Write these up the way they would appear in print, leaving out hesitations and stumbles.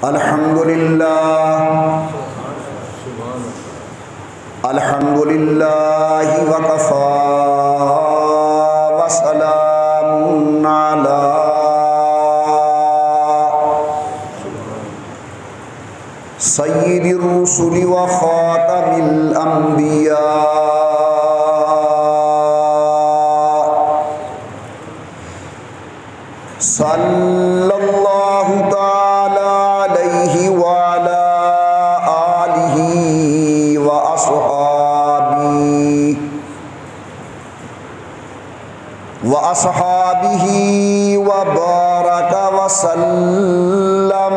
अल्हम्दुलिल्लाह वकफ़ा वसलामुन अला सय्यिदिर रुसुलि व ख़ातमिल अंबिया सल्लल्लाहु तआला अलैहि व अला आलिहि व अस्हाबिही व बारक वसल्लम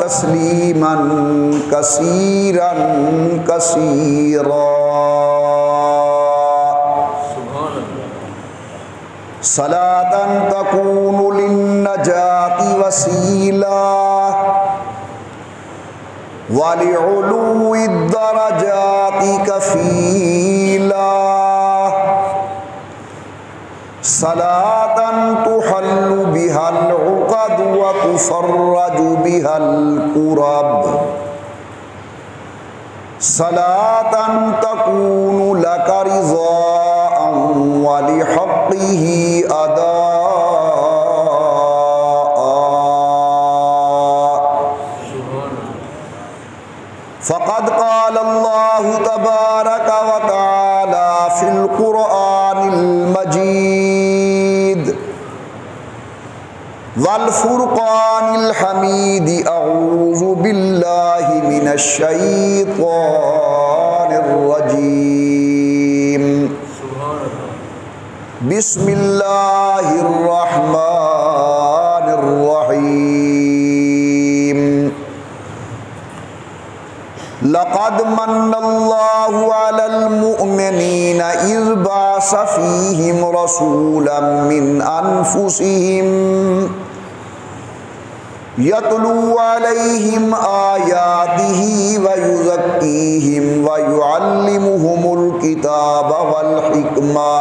तस्लीमन कसीरन कसीरा। सलातन तकूनु लिन्नजाति वसीला वलिउलूइ दरजाति कफीला। सलातन तुहल्लु बिहल उक़द व तुफ़र्रजु बिहल कुरब। सलातन तकूनु लक रिज़ाअन व लिहक़्क़िही फ़क़द क़ाल अल्लाहु तबारक व तआला फ़िल क़ुरआनिल मजीद वल फ़ुरक़ानिल हमीद। अऊज़ु बिल्लाहि मिनश शैतानिर रजीम। बिस्मिल्लाहिर रहमानिर रहीम। लक़द मन्नल्लाहु अलल मुअमिनीना इज़ बअस फ़ीहिम रसूलन मिन अनफुसिहिम यतलू अलैहिम आयातिही व युज़क्कीहिम व युअल्लिमुहुमुल किताब वल हिकमा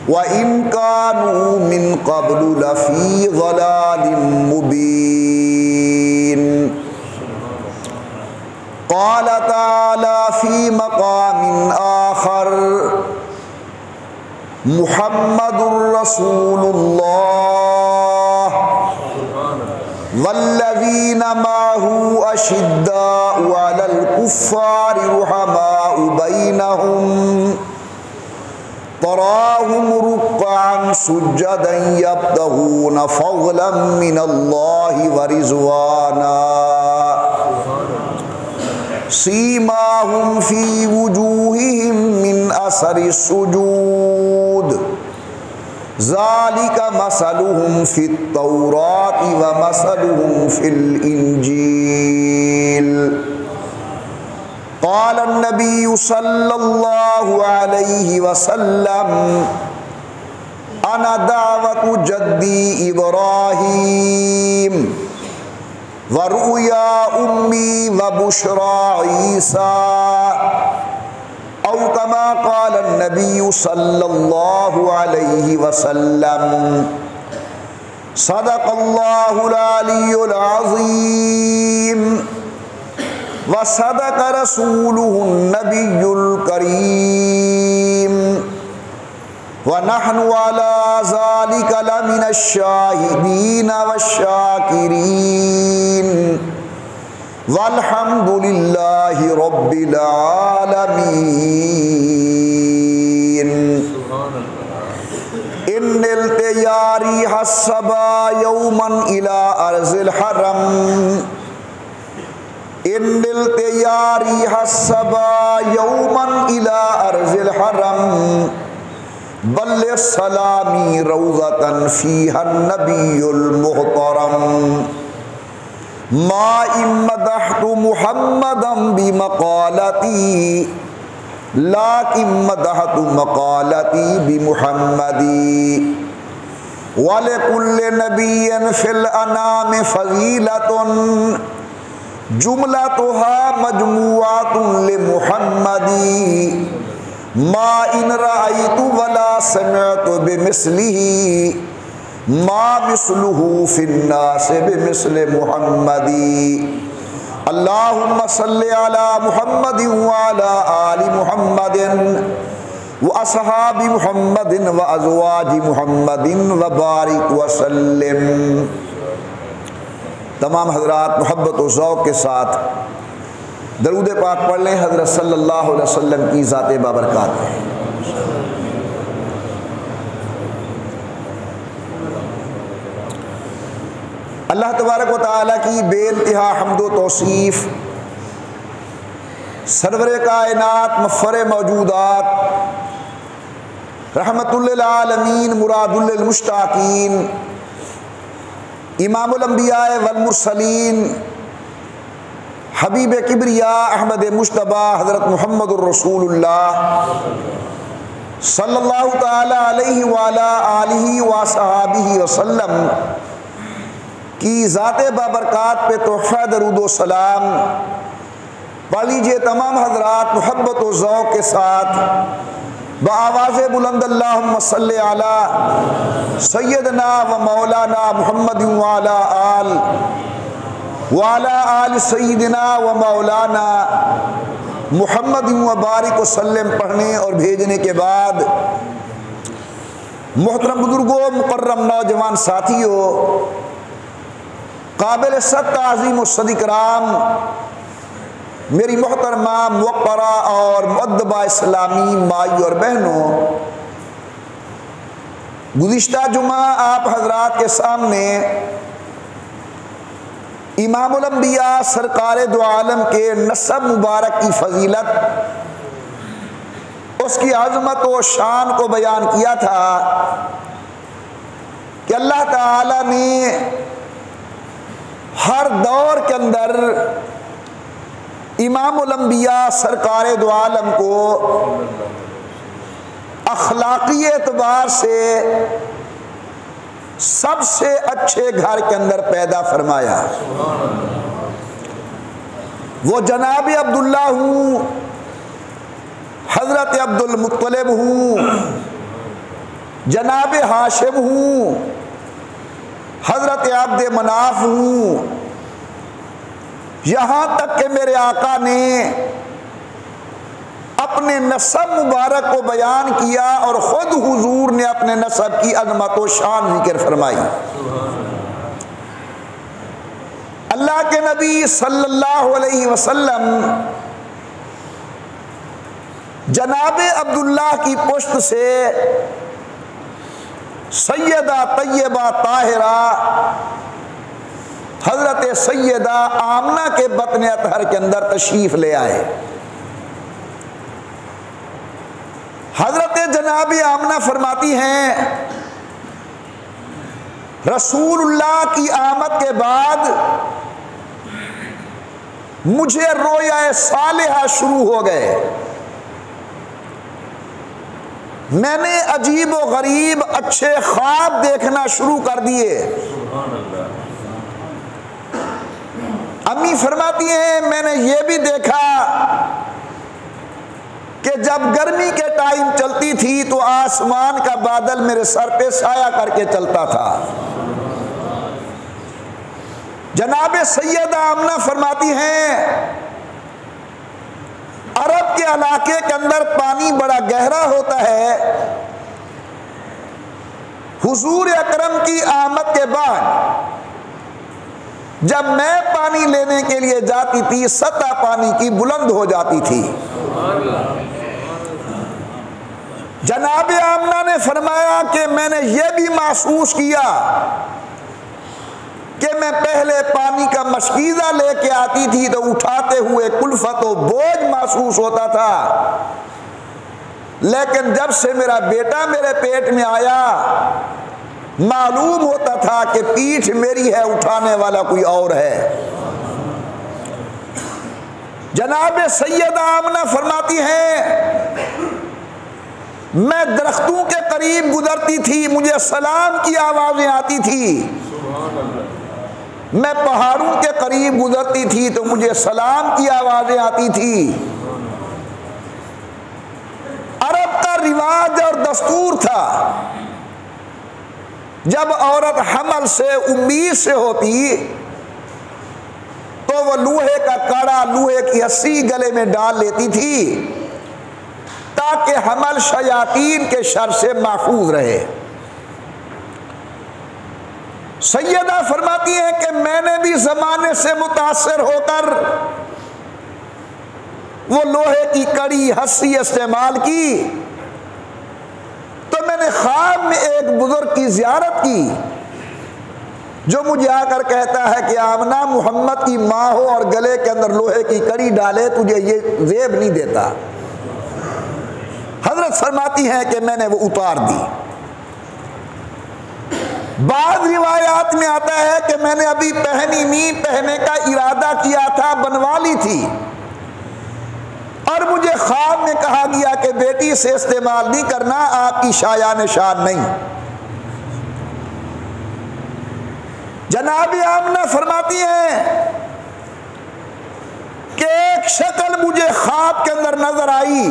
व इन कानू मिन क़ब्लु लफ़ी ज़लालिम मुबीन। क़ाल तआला फ़ी मक़ामिन आख़र मुहम्मदुर रसूलुल्लाह वल्लज़ीना मअहू अशिद्दाउ अलल कुफ़्फ़ारि रुहमाउ बैनहुम तराहुम रुक्अन सुज्जदन यब्तगून फ़ज़लन मिनल्लाहि व रिज़वाना सीमाहुम फ़ी वुजूहिहिम मिन असरिस सुजूद ज़ालिका मसलुहुम फ़ित तौराति व मसलुहुम फ़िल इंजील। क़ाल अन्नबिय्यु सल्लल्लाहु अलैहि वसल्लम अना दावतु जद्दी इब्राहीम व रुया उम्मी व बुशरा ईसा औ कमा क़ाल अन्नबिय्यु सल्लल्लाहु अलैहि वसल्लम। सदक़ल्लाहुल अलियुल अज़ीम व सदक़ रसूलुहुन नबियुल करीम व नहनु अला ज़ालिका लमिनश शाहिदीन वश्शाकिरीन वल्हम्दुलिल्लाहि रब्बिल आलमीन। इन्निल तयारी हस्सबा यौमन इला अर्ज़िल हरम। इन्निल तयारी हस्सबा यौमन इला अर्ज़िल हरम बल्ले सलामी रौज़तन फ़ीहा नबियुल मुहतरम मा इम्मदहतु मुहम्मदन बिमक़ालती लाकिन मदहतु मक़ालती बिमुहम्मदी वलिकुल्लि नबिय्यिन फ़िल अनामि फ़ज़ीलतुन जुमलतुहा मजमुआतुन लिमुहम्मदी मा इन राइतु वला समिअतु बिमिस्लिही मा मिस्लुहु फिन्नास बिमिस्लि मुहम्मदी। अल्लाहुम्मा सल्लि अला मुहम्मदिन व अला आलि मुहम्मदिन व असहाबि मुहम्मदिन व अज़वाजि मुहम्मदिन व बारिक व सल्लिम। तमाम हजरात मोहब्बत और ज़ौक़ के साथ दरूद पाक पढ़ लें हज़रत सल्लल्लाहु अलैहि वसल्लम की ज़ात बाबरकात में। अल्लाह तबारक व तआला की बेइंतहा हम्द व तौसीफ़, सरवरे कायनात मफ़र मौजूदात रहमतुल लिल आलमीन मुरादुल लिल मुश्ताकीन इमामुल अंबिया वल मुरसलीन हबीब किबरिया अहमद मुश्तबा हज़रत मुहम्मदुर रसूलुल्लाह सल्लल्लाहु ताला अलैहि व अला आलिहि व सहाबिहि वसल्लम की ज़ात बाबरकात पे तोहफ़ा दरूद व सलाम पढ़ लीजिए तमाम हजरात मोहब्बत व ज़ौक़ के साथ बआवाज़ बुलंद अल्लाहुम्मा सल्लि अला सय्यदना व मौलाना मुहम्मद व अला आल सय्यदना व मौलाना मुहम्मद व बारिक व सल्लम पढ़ने और भेजने के बाद मोहतरम बुजुर्गों, मुकर्रम नौजवान साथियों, काबिल सद ताज़ीम व सदिकराम मेरी मोहतरमा मुवक्करा और मुअद्दबा इस्लामी माई और बहनों, गुज़िश्ता जुमा आप हजरात के सामने इमामुल अंबिया सरकार दो आलम के नसब मुबारक की फजीलत, उसकी अज़मत व शान को बयान किया था कि अल्लाह ताला ने हर दौर के अंदर इमामुल अंबिया सरकार दो आलम को अखलाकी एतबार से सबसे अच्छे घर के अंदर पैदा फरमाया। वो जनाब अब्दुल्ला हूँ, हज़रत अब्दुल मुत्तलिब हूँ, जनाब हाशिम हूँ, हज़रत अब्द मनाफ हूँ, यहाँ तक कि मेरे आका ने अपने नसब मुबारक को बयान किया और ख़ुद हुजूर ने अपने नसब की अज़मत व शान ज़िक्र फरमाई। अल्लाह के नबी सल्लल्लाहु अलैहि वसल्लम जनाब अब्दुल्लाह की पुश्त से सैयदा तैयबा ताहिरा हज़रत सैयदा आमना के बतन अतहर के अंदर तशरीफ़ ले आए। हज़रत जनाब आमना फरमाती हैं, रसूलुल्लाह की आमद के बाद मुझे रोया सालिहा शुरू हो गए। मैंने अजीब व गरीब अच्छे ख्वाब देखना शुरू कर दिए। अम्मी फरमाती हैं, मैंने ये भी देखा कि जब गर्मी के टाइम चलती थी तो आसमान का बादल मेरे सर पे साया करके चलता था। जनाब सैयदा आमना फरमाती हैं, अरब के इलाके के अंदर पानी बड़ा गहरा होता है। हुजूर अकरम की आमद के बाद जब मैं पानी लेने के लिए जाती थी, सतह पानी की बुलंद हो जाती थी। जनाब आमना ने फरमाया कि मैंने यह भी महसूस किया कि मैं पहले पानी का मशकीज़ा लेके आती थी तो उठाते हुए कुल्फत व बोझ महसूस होता था, लेकिन जब से मेरा बेटा मेरे पेट में आया मालूम होता था कि पीठ मेरी है, उठाने वाला कोई और है। जनाब सैयदा आमना फरमाती हैं, मैं दरख्तों के करीब गुजरती थी, मुझे सलाम की आवाज़ें आती थी। मैं पहाड़ों के करीब गुजरती थी तो मुझे सलाम की आवाज़ें आती थी। रिवाज और दस्तूर था, जब औरत हमल से उम्मीद से होती तो वो लोहे का कड़ा, लोहे की रस्सी गले में डाल लेती थी ताकि हमल शयातीन के शर से महफूज रहे। सैयदा फरमाती है कि मैंने भी जमाने से मुतासिर होकर वो लोहे की कड़ी हस्सी इस्तेमाल की, तो मैंने ख्वाब में एक बुजुर्ग की जियारत की जो मुझे आकर कहता है कि आमना मोहम्मद की माँ हो और गले के अंदर लोहे की कड़ी डाले, तुझे ये जेब नहीं देता। हजरत फरमाती हैं कि मैंने वो उतार दी। बाद रिवायात में आता है कि मैंने अभी पहनी नहीं, पहने का इरादा किया था, बनवा ली थी, और मुझे ख्वाब में कहा गया कि बेटी से इस्तेमाल नहीं करना, आपकी शायान शान नहीं। जनाब आमना फरमाती हैं कि एक शक्ल मुझे ख्वाब के अंदर नजर आई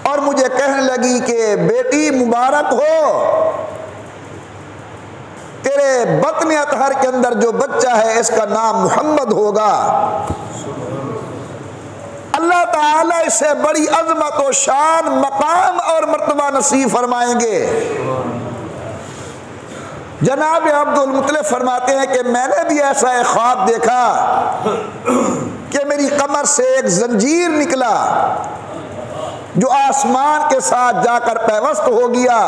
और मुझे कहने लगी कि बेटी मुबारक हो, तेरे बत्न अतहर के अंदर जो बच्चा है इसका नाम मोहम्मद होगा। अल्लाह ताला इसे बड़ी अजमत और शान, मकाम और मर्तबा नसीब फरमाएंगे। जनाब अब्दुल मुतलिब फरमाते हैं कि मैंने भी ऐसा एक ख्वाब देखा कि मेरी कमर से एक जंजीर निकला जो आसमान के साथ जाकर पैवस्त हो गया।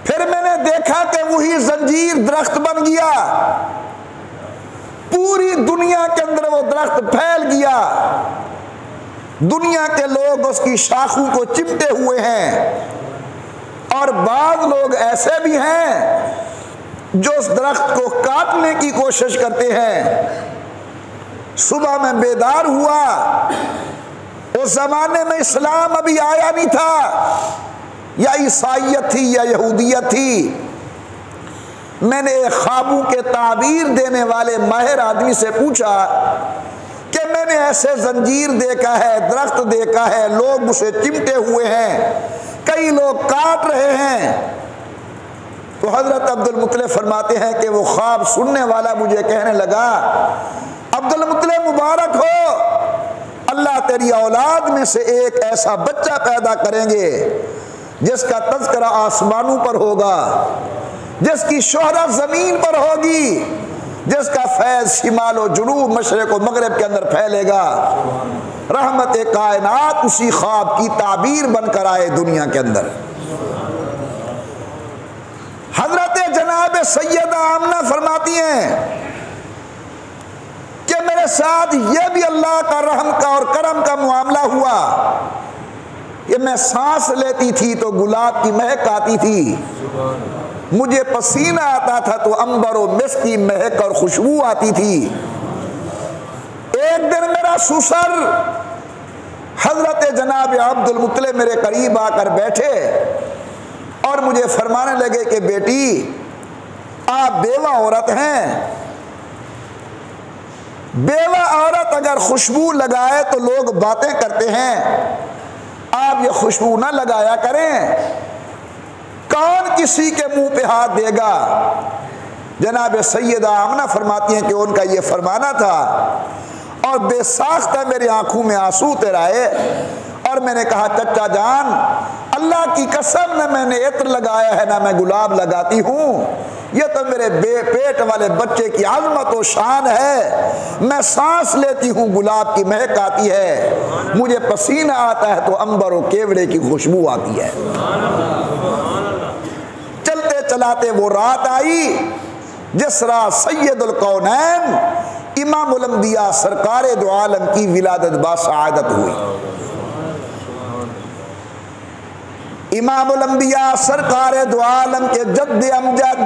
फिर मैंने देखा कि वही जंजीर दरख्त बन गया, पूरी दुनिया के अंदर वो दरख्त फैल गया, दुनिया के लोग उसकी शाखों को चिमटे हुए हैं, और बाद लोग ऐसे भी हैं जो उस दरख्त को काटने की कोशिश करते हैं। सुबह में बेदार हुआ, उस जमाने में इस्लाम अभी आया नहीं था, या ईसाइयत थी या यहूदियत थी। मैंने एक ख्वाबों के ताबीर देने वाले माहिर आदमी से पूछा कि मैंने ऐसे जंजीर देखा है, दरख्त देखा है, लोग उसे चिमटे हुए हैं, कई लोग काट रहे हैं। तो हजरत अब्दुल मुतलिब फरमाते हैं कि वो ख्वाब सुनने वाला मुझे कहने लगा, अब्दुल मुतलिब मुबारक हो, अल्लाह तेरी औलाद में से एक ऐसा बच्चा पैदा करेंगे जिसका तज़किरा आसमानों पर होगा, जिसकी शोहरत जमीन पर होगी, जिसका फैज शिमाल व जुनूब मशरिक व मगरिब के अंदर फैलेगा। रहमत कायनात उसी ख्वाब की ताबीर बनकर आए दुनिया के अंदर। हजरत जनाब सैयदा आमना फरमाती हैं कि मेरे साथ यह भी अल्लाह का रहम का और करम का मामला हुआ कि मैं सांस लेती थी तो गुलाब की महक आती थी, मुझे पसीना आता था तो अंबर और मिस्क की महक और खुशबू आती थी। एक दिन मेरा ससुर हजरत जनाब अब्दुल मुतलिब मेरे करीब आकर बैठे और मुझे फरमाने लगे कि बेटी आप बेवा औरत हैं, बेवा औरत अगर खुशबू लगाए तो लोग बातें करते हैं, आप ये खुशबू ना लगाया करें, कौन किसी के मुंह पे हाथ देगा। जनाब सैयदा आमना फरमाती हैं कि उनका ये फरमाना था और बेसाख्ता मेरी आंखों में आंसू उतर आए और मैंने कहा चचा जान, अल्लाह की कसम न मैंने इत्र लगाया है ना मैं गुलाब लगाती हूँ, ये तो मेरे पेट वाले बच्चे की आजमत और शान है। मैं सांस लेती हूँ गुलाब की महक आती है, मुझे पसीना आता है तो अंबर और केवड़े की खुशबू आती है। चलते चलाते वो रात आई जिस रात सैयदुल कौनैन इमामुल अंबिया सरकारे दो आलम की विलादत बासआदत हुई। इमामुल अंबिया सरकारे दो आलम के जद्द अमजद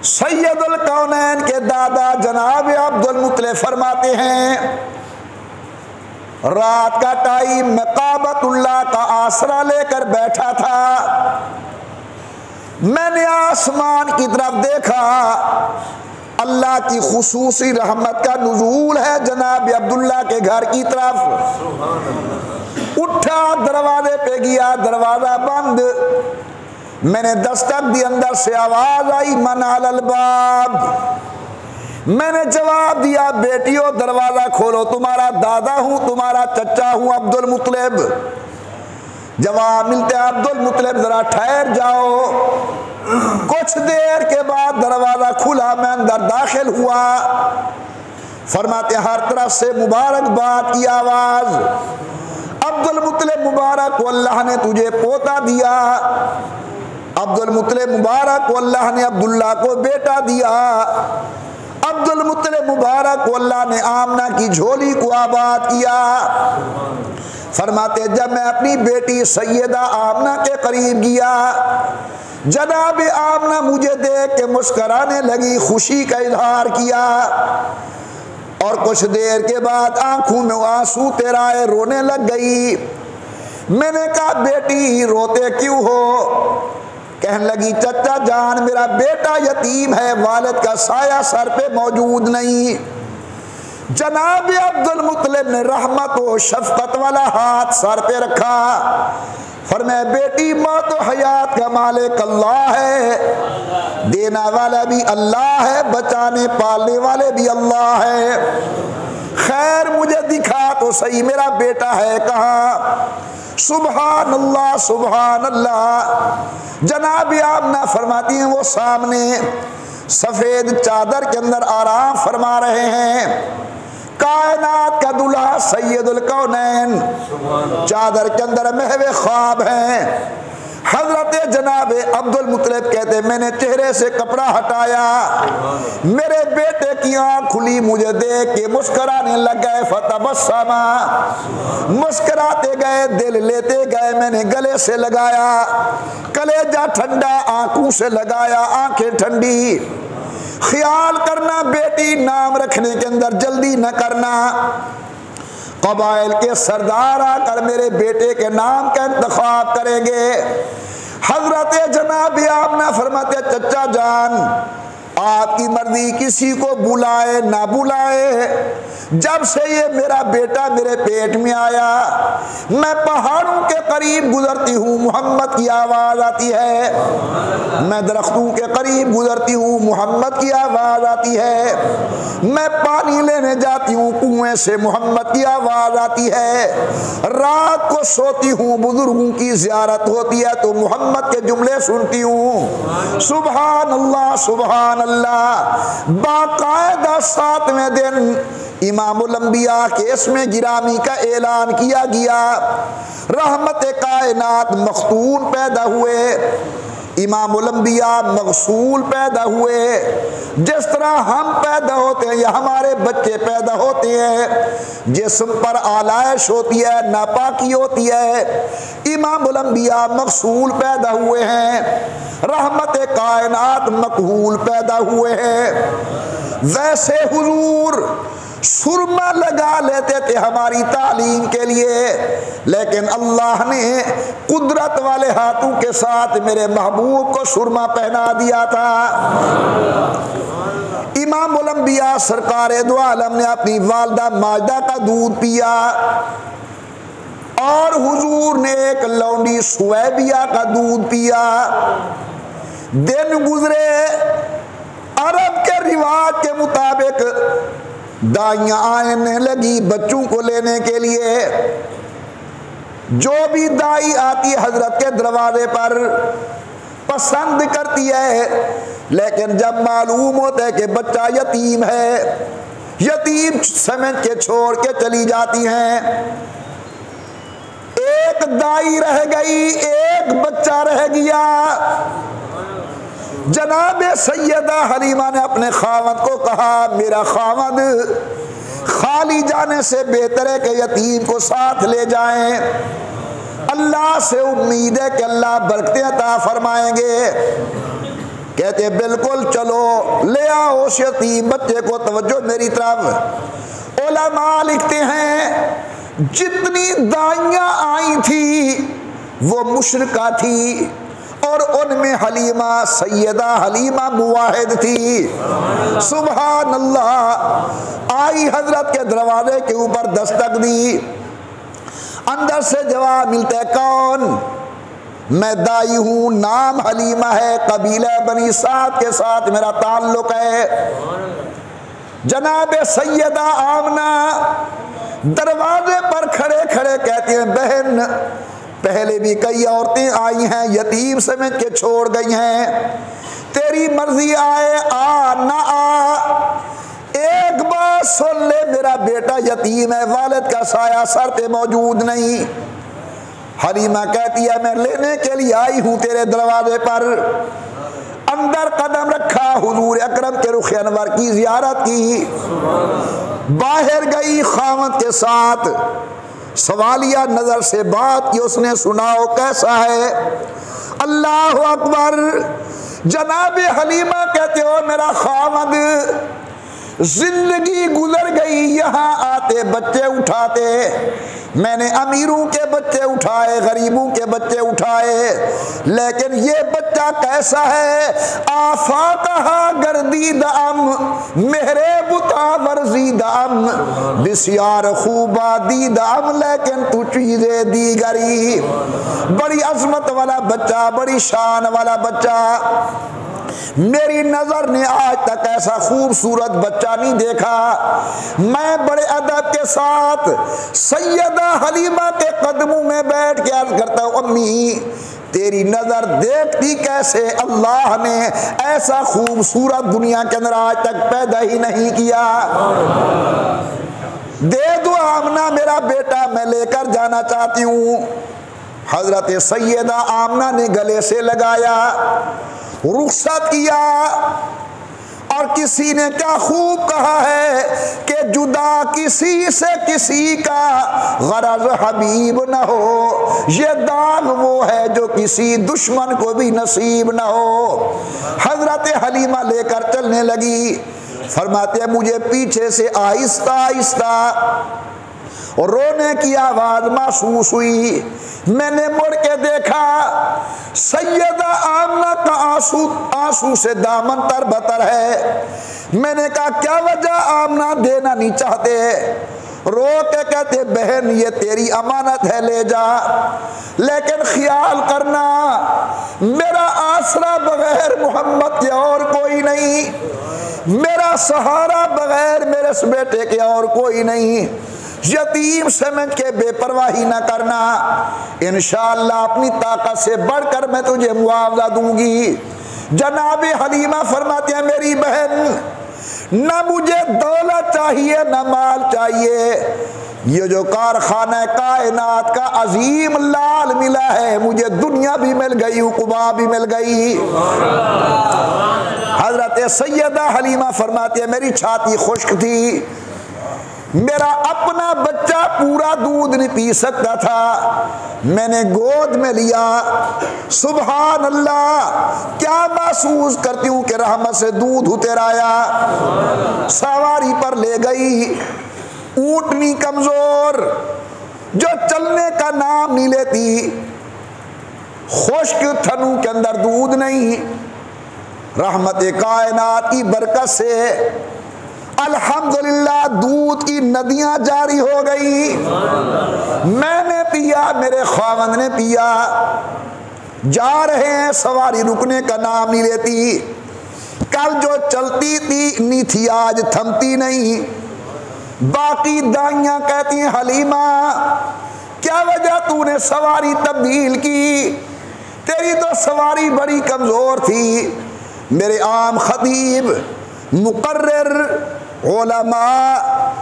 सैयदुल कौनैन के दादा जनाब अब्दुल मुतलिब फरमाते हैं, रात का टाइम मैं काबतुल्लाह का आसरा लेकर बैठा था, मैंने आसमान की तरफ देखा, अल्लाह की खुसूसी रहमत का नुज़ूल है जनाब अब्दुल्ला के घर की तरफ। उठा, दरवाजे पे गया, दरवाजा बंद। मैंने दस्तक दी, अंदर से आवाज आई, मन अलल बाब। मैंने जवाब दिया, बेटियों दरवाजा खोलो, तुम्हारा दादा हूं, तुम्हारा चचा हूं, अब्दुल मुत्तलिब। जवाब मिलते, अब्दुल मुत्तलिब जरा ठहर जाओ। कुछ देर के बाद दरवाजा खुला, मैं अंदर दाखिल हुआ। फरमाते हर तरफ से मुबारकबाद की आवाज। अब्दुल मुत्तलिब मुबारक को अल्लाह ने तुझे पोता दिया। अब्दुल मुत्तलिब मुबारक को अल्लाह ने अब्दुल्ला को बेटा दिया। अब्दुल मुत्तलिब मुबारक को अल्लाह ने आमना की झोली को आबाद किया। फरमाते जब मैं अपनी बेटी सैयदा आमना के करीब गया, जनाब आमना मुझे देख के मुस्कुराने लगी, खुशी का इजहार किया। और कुछ देर के बाद आंखों में आंसू तेराए, रोने लग गई। मैंने कहा बेटी रोते क्यों हो? कहने लगी चचा जान मेरा बेटा यतीम है, वालिद का साया सर पे मौजूद नहीं। जनाब अब्दुल मुत्तलिब ने रहमत और शफकत वाला हाथ सर पे रखा। फरमाया बेटी मौत और हयात का मालिक अल्लाह है, देना वाला भी अल्लाह है, बचाने पालने वाले भी अल्लाह है। खैर मुझे दिखा तो सही मेरा बेटा है कहाँ? सुभान अल्लाह सुभान अल्लाह। जनाब आमना फरमाती हैं वो सामने सफेद चादर के अंदर आराम फरमा रहे हैं। कायनात का दुल्हा सैयदुल कौनैन चादर के अंदर महवे ख्वाब हैं। हजरत जनाब अब्दुल मुत्तलिब कहते मैंने चेहरे से कपड़ा हटाया, मेरे बेटे की आंख खुली, मुझे देख के मुस्कुराने लग गए। फतबस्समा, मुस्कुराते गए, दिल लेते गए। मैंने गले से लगाया, कलेजा ठंडा, आंखों से लगाया, आंखें ठंडी। ख्याल करना बेटी नाम रखने के अंदर जल्दी न करना। कबाइल के सरदार आकर मेरे बेटे के नाम का इंतखाब करेंगे। हजरत जनाब आमना फरमाते चचा जान आपकी मर्जी, किसी को बुलाए ना बुलाए, जब से ये मेरा बेटा मेरे पेट में आया मैं पहाड़ों के करीब गुजरती हूँ, मोहम्मद की आवाज आती है। मैं दरख्तों के करीब गुजरती हूँ, मोहम्मद की आवाज आती है। मैं पानी लेने जाती हूँ, कुएं से मोहम्मद की आवाज आती है। रात को सोती हूँ, बुजुर्गों की ज़ियारत होती है तो मोहम्मद के जुमले सुनती हूँ। सुभान अल्लाह सुभान अल्लाह। बाकायदा 7वें दिन इमामुल अंबिया के इसमें गिरामी का ऐलान किया गया। रहमत कायनात मखतून पैदा हुए, इमामुल अंबिया मगसूल पैदा हुए। जिस तरह हम पैदा होते हैं या हमारे बच्चे पैदा होते हैं, जिस्म पर आलाइश होती है, नापाकी होती है, इमामुल अंबिया मगसूल पैदा हुए हैं। रहमत कायनात मकहूल पैदा हुए हैं। वैसे हुजूर सुरमा लगा लेते थे हमारी तालीम के लिए, लेकिन अल्लाह ने कुदरत वाले हाथों के साथ मेरे महबूब को सुरमा पहना दिया था। इमामुल अंबिया सरकार दो आलम ने अपनी वालदा माजदा का दूध पिया और हुजूर ने एक लौंडी सुवैबिया का दूध पिया। दिन गुजरे, अरब के रिवाज के मुताबिक दाइयां आने लगी बच्चों को लेने के लिए। जो भी दाई आती हजरत के दरवाजे पर पसंद करती है, लेकिन जब मालूम होता है कि बच्चा यतीम है, यतीम समझ के छोड़ के चली जाती हैं। एक दाई रह गई, एक बच्चा रह गया। जनाब सैयदा हलीमा ने अपने खावंद को कहा मेरा खावंद खाली जाने से बेहतर है कि यतीम को साथ ले जाएं। अल्लाह से उम्मीद है कि अल्लाह बरकतें अता फरमाएंगे। कहते बिल्कुल चलो ले आओ उस यतीम बच्चे को, तवज्जो मेरी तरफ। उलमा लिखते हैं जितनी दाइयां आई थी वो मुशरिका थी और उनमें हलीमा सैयदा हलीमा मुवाहिद थी। सुभान अल्लाह। आई हजरत के दरवाजे के ऊपर दस्तक दी, अंदर से जवाब मिलता है, कौन? मैं दाई हूं, नाम हलीमा है, कबीला बनी साद के साथ मेरा ताल्लुक है। जनाब सैयदा आमना दरवाजे पर खड़े खड़े कहती हैं, बहन पहले भी कई औरतें आई हैं, यतीम समझ के छोड़ गई हैं, तेरी मर्जी आए आ ना आ, एक बात सुन ले, मेरा बेटा यतीम है, वालिद का साया सर पे मौजूद नहीं। हलीमा कहती है, मैं लेने के लिए आई हूं तेरे दरवाजे पर। अंदर कदम रखा, हुजूर अकरम के रुख अनवर की जियारत की, बाहर गई खामद के साथ, सवालिया नजर से बात की, उसने सुनाओ कैसा है? अल्लाह अकबर। जनाब हलीमा कहते हो, मेरा खामद जिंदगी गुजर गई, यहाँ आते बच्चे उठाते, मैंने अमीरों के बच्चे उठाए, गरीबों के बच्चे उठाए, लेकिन ये बच्चा कैसा है? आफाकहा गर्दीदाम मेरे बुता वर्जीदाम बिस्यार खूबा दीदाम, लेकिन तू चीजें दी गरी। बड़ी अजमत वाला बच्चा, बड़ी शान वाला बच्चा, मेरी नजर ने आज तक ऐसा खूबसूरत बच्चा नहीं देखा। मैं बड़े अदब के साथ सैयदा हलीमा के कदमों में बैठ के अर्ज करता हूं, अम्मी तेरी नजर देखती कैसे? अल्लाह ने ऐसा खूबसूरत दुनिया के अंदर आज तक पैदा ही नहीं किया। दे दो आमना, मेरा बेटा मैं लेकर जाना चाहती हूं। हजरत सैयदा आमना ने गले से लगाया, रुखसत किया। और किसी ने क्या खूब कहा है कि जुदा किसी से किसी का गरज हबीब न हो, ये दाग वो है जो किसी दुश्मन को भी नसीब न हो। हजरत हलीमा लेकर चलने लगी, फरमाते हैं मुझे पीछे से आहिस्ता आहिस्ता और रोने की आवाज महसूस हुई। मैंने मुड़ के देखा, सैयदा आमना का आंसू से दामन तरबतर है। मैंने कहा क्या वजह? आमना देना नहीं चाहते। रो के कहते, बहन ये तेरी अमानत है, ले जा, लेकिन ख्याल करना मेरा आसरा बगैर मोहम्मद के और कोई नहीं, मेरा सहारा बगैर मेरे इस बेटे के और कोई नहीं। यतीम समझ के बेपरवाही ना करना, इंशाअल्लाह अपनी ताकत से बढ़कर मैं तुझे मुआवजा दूंगी। जनाब हलीमा फरमाते हैं, मेरी बहन न मुझे दौलत चाहिए न माल चाहिए, ये जो कारखाना कायनात का अजीम लाल मिला है, मुझे दुनिया भी मिल गई, उक़बा भी मिल गई। हजरत सैयदा हलीमा फरमाते हैं, मेरी छाती खुश्क थी, मेरा अपना बच्चा पूरा दूध नहीं पी सकता था, मैंने गोद में लिया। सुभान अल्लाह, क्या महसूस करती हूँ कि रहमत से दूध उतर आया। सवारी पर ले गई, ऊँटनी कमजोर जो चलने का नाम नहीं लेती, खुश्क थनों के अंदर दूध नहीं। रहमत कायनात की बरकत से अल्हम्दुलिल्लाह दूध की नदियां जारी हो गई। मैंने पिया, मेरे खावंद ने पिया। जा रहे हैं, सवारी रुकने का नाम नहीं लेती। कल जो चलती थी नहीं थी, आज थमती नहीं। बाकी दाइयां कहती हैं, हलीमा क्या वजह तूने सवारी तब्दील की? तेरी तो सवारी बड़ी कमजोर थी। मेरे आम खतीब, मुकर्रिर, उलमा,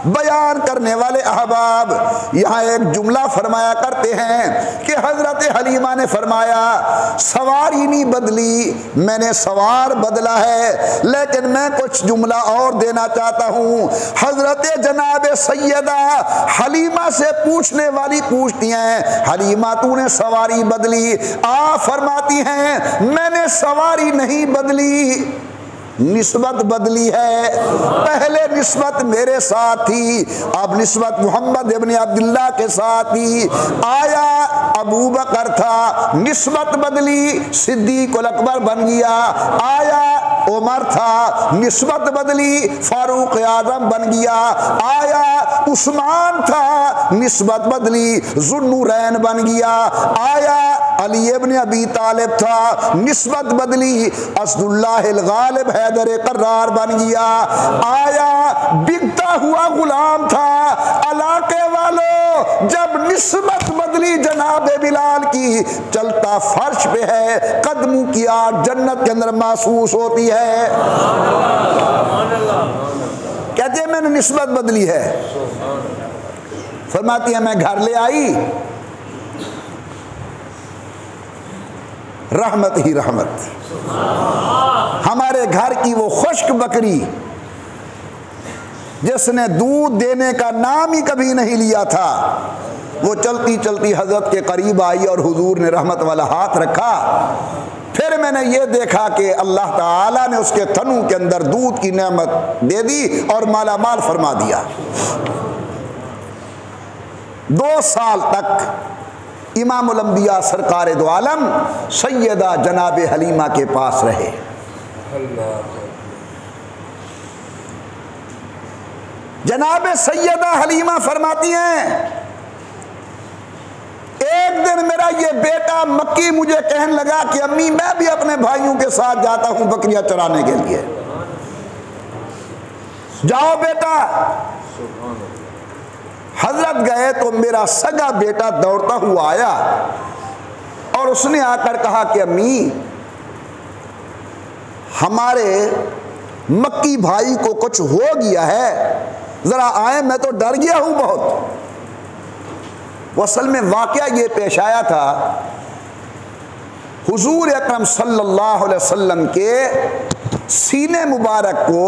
बयान करने वाले अहबाब यहाँ एक जुमला फरमाया करते हैं कि हजरत हलीमा ने फरमाया, सवारी नहीं बदली, मैंने सवार बदला है। लेकिन मैं कुछ जुमला और देना चाहता हूँ। हजरत जनाब सैयदा हलीमा से पूछने वाली पूछती हैं, हलीमा तूने सवारी बदली? आ फरमाती हैं, मैंने सवारी नहीं बदली, निस्बत बदली है। पहले निस्बत मेरे साथ थी, अब निस्बत मोहम्मद इब्न अब्दुल्लाह के साथ थी। आया अबू बकर था, निस्बत बदली सिद्दीकुल अकबर बन गया। आया उमर था, निस्बत बदली फारूक आजम बन गया। आया उस्मान था, निस्बत बदली जुन्नूरैन बन गया। आया अली इब्न अबी तालिब था, निस्बत बदली असदुल्लाहिल गालिब हैदर कर्रार बन गया। आया बिकता हुआ गुलाम था। इलाके वालों, जब निस्बत बदली जनाब बिलाल की, चलता फर्श पे है, कदमों की आग जन्नत के अंदर महसूस होती है। कहते हैं मैंने निस्बत बदली है। फरमाती है मैं घर ले आई, रहमत ही रहमत। हमारे घर की वो खुश्क बकरी जिसने दूध देने का नाम ही कभी नहीं लिया था, वो चलती चलती हजरत के करीब आई और हुजूर ने रहमत वाला हाथ रखा। फिर मैंने ये देखा कि अल्लाह ताला ने उसके थनों के अंदर दूध की नेमत दे दी और मालामाल फरमा दिया। 2 साल तक इमामुल अंबिया सरकार दो आलम सैयदा जनाब हलीमा के पास रहे। जनाब सैयदा हलीमा फरमाती हैं, एक दिन मेरा ये बेटा मक्की मुझे कहने लगा कि अम्मी मैं भी अपने भाइयों के साथ जाता हूं बकरियां चराने के लिए। जाओ बेटा। हजरत गए तो मेरा सगा बेटा दौड़ता हुआ आया और उसने आकर कहा कि अम्मी हमारे मक्की भाई को कुछ हो गया है, जरा आए, मैं तो डर गया हूं बहुत। वो असल में वाकया ये पेश आया था, हुजूर अकरम सल्लल्लाहु अलैहि वसल्लम के सीने मुबारक को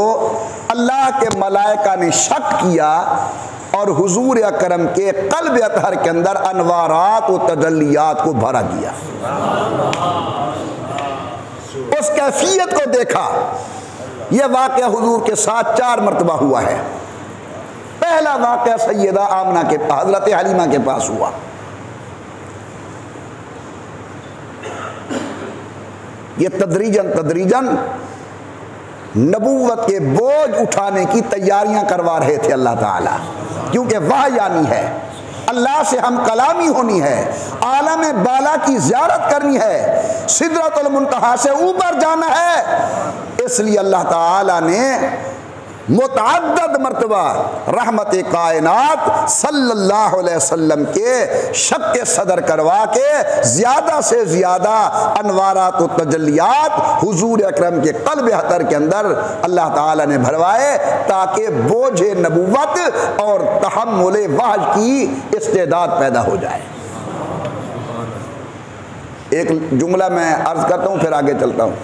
अल्लाह के मलाइका ने शक किया और हुजूर अकरम के कल्ब अतहर के अंदर अनवारात और तजल्लियात को भरा दिया। उस कैफियत को देखा। यह वाकया हुजूर के साथ 4 मरतबा हुआ है। पहला वाकया सैयदा आमना के हजरत हलीमा के पास हुआ। यह तदरीजन तदरीजन नबूवत के बोझ उठाने की तैयारियां करवा रहे थे अल्लाह ताला, क्योंकि वह यानी है, अल्लाह से हम कलामी होनी है, आलम बाला की ज़ियारत करनी है, सिदरतुल मुंतहा से ऊपर जाना है। इसलिए अल्लाह ताला ने मुतअद्दिद मर्तबा रहमत कायनात सल्लल्लाहु अलैहि वसल्लम के शक सदर करवा के ज़्यादा से ज़्यादा अनवारात व तजल्लियात हुजूर अकरम के क़ल्ब अतहर के अंदर अल्लाह ताला ने भरवाए, ताकि बोझे नबूवत और तहम्मुल वहय की इस्तेदाद पैदा हो जाए। एक जुमला मैं अर्ज़ करता हूँ फिर आगे चलता हूँ।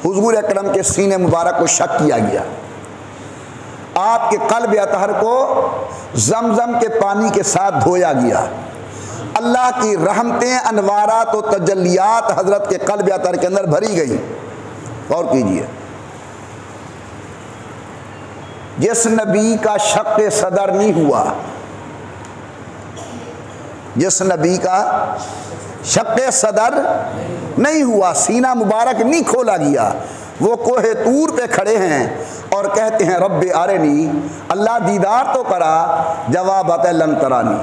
हुजूर अकरम के सीने मुबारक को शक किया गया, आपके क़ल्ब अतहर को जमजम के पानी के साथ धोया गया। अल्लाह की रहमतें अनवारात और तजल्लियात हजरत के क़ल्ब अतहर के अंदर भरी गई। और कीजिए, जिस नबी का शक सदर नहीं हुआ, जिस नबी का शक सदर नहीं हुआ, सीना मुबारक नहीं खोला गया, वो कोहे तूर पे खड़े हैं और कहते हैं रब्बे आरेनी, अल्लाह दीदार तो करा, जवाब आता है लन तरानी।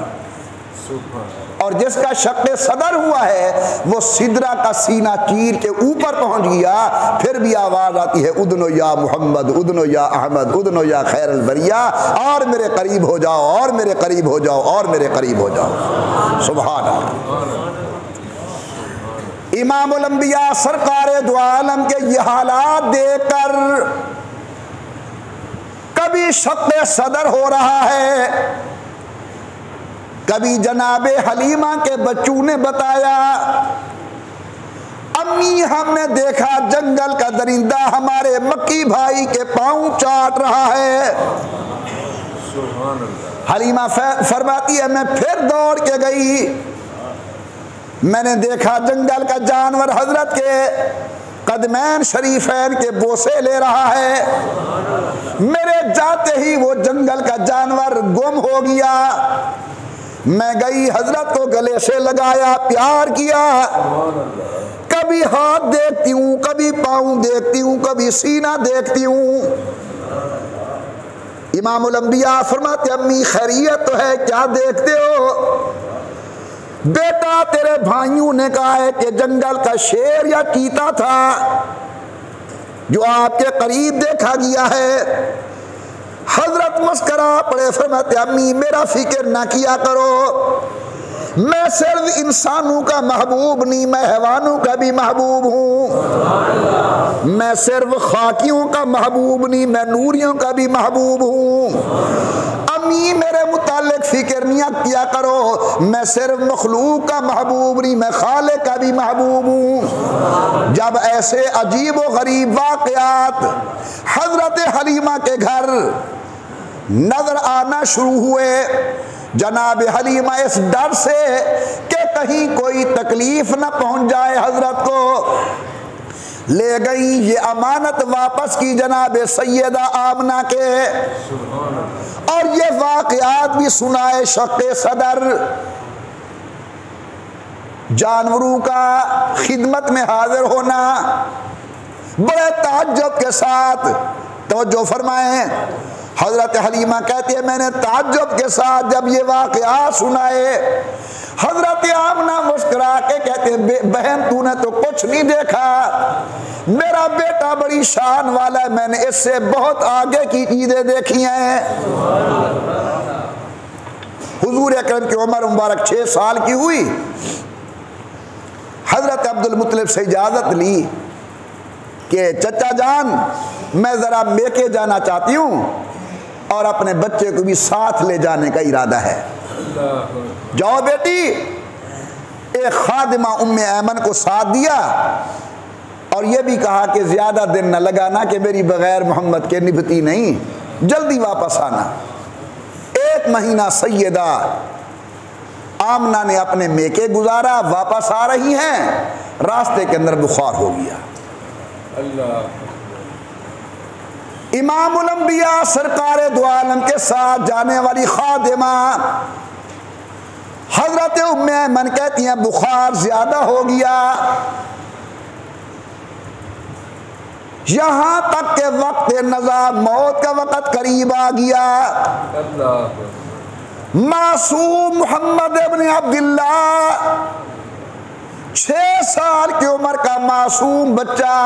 और जिसका शक सदर हुआ है वो सिदरा का सीना चीर के ऊपर पहुंच गया, फिर भी आवाज आती है उदनो या मोहम्मद, उदनो या अहमद, उदनो या खैरुल बरिया, और मेरे करीब हो जाओ, और मेरे करीब हो जाओ, और मेरे करीब हो जाओ। सुभान अल्लाह। इमामुल अंबिया सरकारे दो आलम के ये हालात देखकर कभी शक सदर हो रहा है, कभी जनाबे हलीमा के बच्चों ने बताया अम्मी हमने देखा जंगल का दरिंदा हमारे मक्की भाई के पांव चाट रहा है। हलीमा फरमाती है मैं फिर दौड़ के गई, मैंने देखा जंगल का जानवर हजरत के कदमैन शरीफैन के बोसे ले रहा है। मेरे जाते ही वो जंगल का जानवर गुम हो गया। मैं गई, हजरत को गले से लगाया, प्यार किया। कभी हाथ देखती हूँ, कभी पाँव देखती हूँ, कभी सीना देखती हूँ। इमामुल अंबिया फरमाते अम्मी खैरियत तो है, क्या देखते हो? बेटा तेरे भाइयों ने कहा है कि जंगल का शेर या चीता था जो आपके करीब देखा गया है। हजरत मुस्करा पड़े, फरमाते अम्मी मेरा फिक्र ना किया करो, मैं सिर्फ इंसानों का महबूब नहीं, मैं हैवानों का भी महबूब हूँ। मैं सिर्फ खाकियों का महबूब नहीं, मैं नूरियों का भी महबूब हूँ। अम्मी मेरे मुतालिक फिक्र नहीं किया करो, मैं सिर्फ मखलूक का महबूब नहीं, मैं खालिक का भी महबूब हूँ। जब ऐसे अजीब व गरीब वाक़यात हजरत हलीमा के घर नजर आना शुरू हुए, जनाब हलीमा इस डर से कि कहीं कोई तकलीफ न पहुंच जाए हजरत को, ले गई ये अमानत वापस की जनाब सैयदा आमना के, और ये वाक़यात भी सुनाए शक़े सदर। जानवरों का खिदमत में हाजिर होना बड़े ताज्जुब के साथ, तवज्जो फरमाएं। हजरत हलीमा कहती है मैंने ताज्जुब के साथ जब ये वाक़यात सुनाए, हजरत आमना मुस्कुरा के कहते बहन तूने तो कुछ नहीं देखा, मेरा बेटा बड़ी शान वाला है, मैंने इससे बहुत आगे की चीजें देखी हैं। हुजूर अकरम की उम्र मुबारक 6 साल की हुई। हजरत अब्दुल मुत्तलिब से इजाजत ली कि चचा जान मैं जरा मेके जाना चाहती हूँ और अपने बच्चे को भी साथ ले जाने का इरादा है। जाओ बेटी। एक खादिमा उम्मे ऐमन को साथ दिया और यह भी कहा कि ज्यादा दिन न लगाना कि मेरी बगैर मोहम्मद के निभती नहीं, जल्दी वापस आना। 1 महीना सैयदा आमना ने अपने मेके गुजारा, वापस आ रही हैं, रास्ते के अंदर बुखार हो गया। इमामुल अंबिया सरकार दो आलम के साथ जाने वाली खादिमा हजरत उम्मे ऐमन कहती हैं बुखार ज्यादा हो गया, यहां तक के वक्त नज़ा मौत का वक्त करीब आ गया। मासूम मोहम्मद इब्न अब्दुल्ला 6 साल की उम्र का मासूम बच्चा,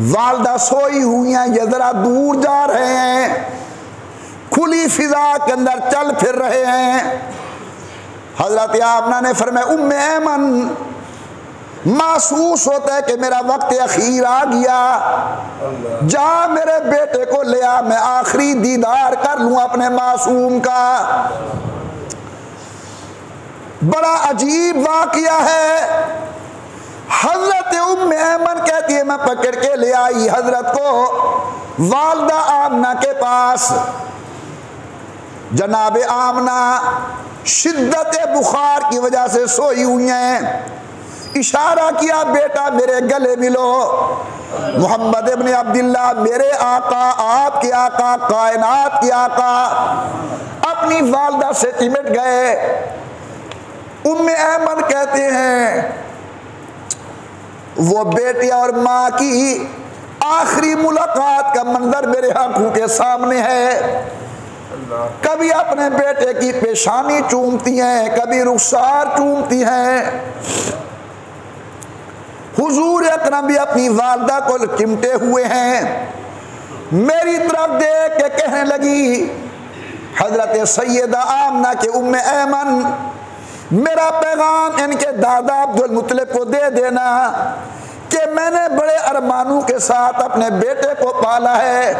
वालदा सोई हुई हैं, ये जरा दूर जा रहे हैं, खुली फिजा के अंदर चल फिर रहे हैं। हजरत आमना ने फरमाया उम्मे ऐमन महसूस होता है कि मेरा वक्त अखीर आ गया, जा मेरे बेटे को ले आ, मैं आखिरी दीदार कर लूं अपने मासूम का। बड़ा अजीब वाकया है। हजरत उम्मे ऐमन कहती है मैं पकड़ के ले आई हजरत को वालदा आमना के पास। जनाब आमना शिद्दत बुखार की वजह से सोई हुई हैं। इशारा किया बेटा मेरे गले मिलो। मोहम्मद इब्न अब्दुल्ला मेरे आका, आपके आका, कायनात के आका अपनी वालदा से चिमट गए। उम्मे ऐमन कहते हैं वो बेटे और माँ की आखिरी मुलाकात का मंजर मेरे आंखों के सामने है। कभी अपने बेटे की पेशानी चूमती हैं, कभी रुखसार चूमती हैं। हुजूर अकरम भी अपनी वालदा को चिमटे हुए हैं। मेरी तरफ देख के कहने लगी हजरत सैयदा आमना के उम्मे ऐमन मेरा पैगाम इनके दादा अब्दुल मुत्तलिब को दे देना कि मैंने बड़े अरमानों के साथ अपने बेटे को पाला है।